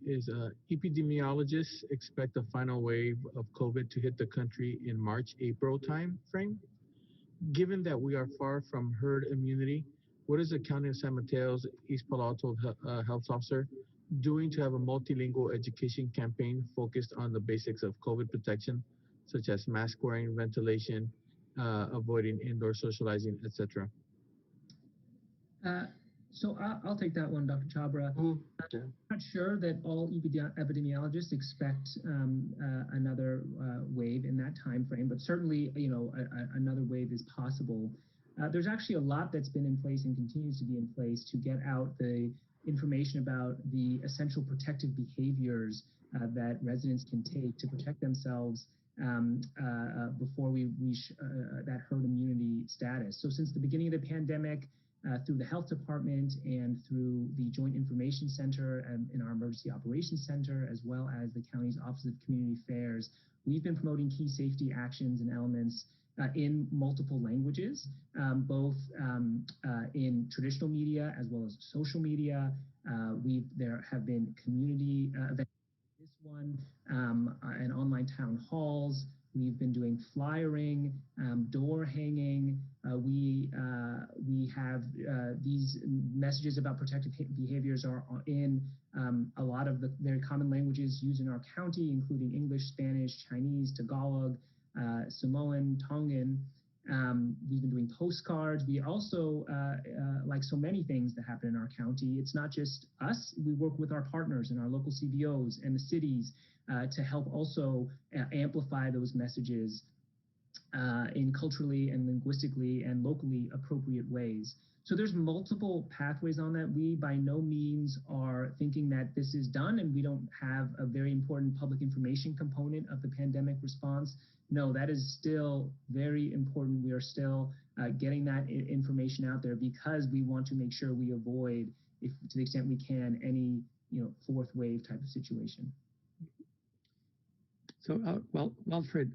is epidemiologists expect a final wave of COVID to hit the country in March-April time frame. Given that we are far from herd immunity, what is the County of San Mateo's East Palo Alto health officer doing to have a multilingual education campaign focused on the basics of COVID protection, such as mask wearing, ventilation, avoiding indoor socializing, etc.? So I'll take that one, Dr. Chabra. Yeah. I'm not sure that all epidemiologists expect another wave in that time frame, but certainly, another wave is possible. There's actually a lot that's been in place and continues to be in place to get out the information about the essential protective behaviors that residents can take to protect themselves before we reach that herd immunity status. So since the beginning of the pandemic, through the health department and through the Joint Information Center and in our Emergency Operations Center, as well as the county's Office of Community Affairs, we've been promoting key safety actions and elements in multiple languages, both in traditional media as well as social media. There have been community events, this one, and online town halls. We've been doing flyering, door hanging. We have these messages about protective behaviors are in a lot of the very common languages used in our county, including English, Spanish, Chinese, Tagalog, Samoan, Tongan. We've been doing postcards. We also, like so many things that happen in our county, it's not just us. We work with our partners and our local CBOs and the cities to help also amplify those messages in culturally and linguistically and locally appropriate ways. So there's multiple pathways on that. We by no means are thinking that this is done and we don't have a very important public information component of the pandemic response. No, that is still very important. We are still getting that information out there because we want to make sure we avoid, if to the extent we can, any fourth wave type of situation. So, Wilfred,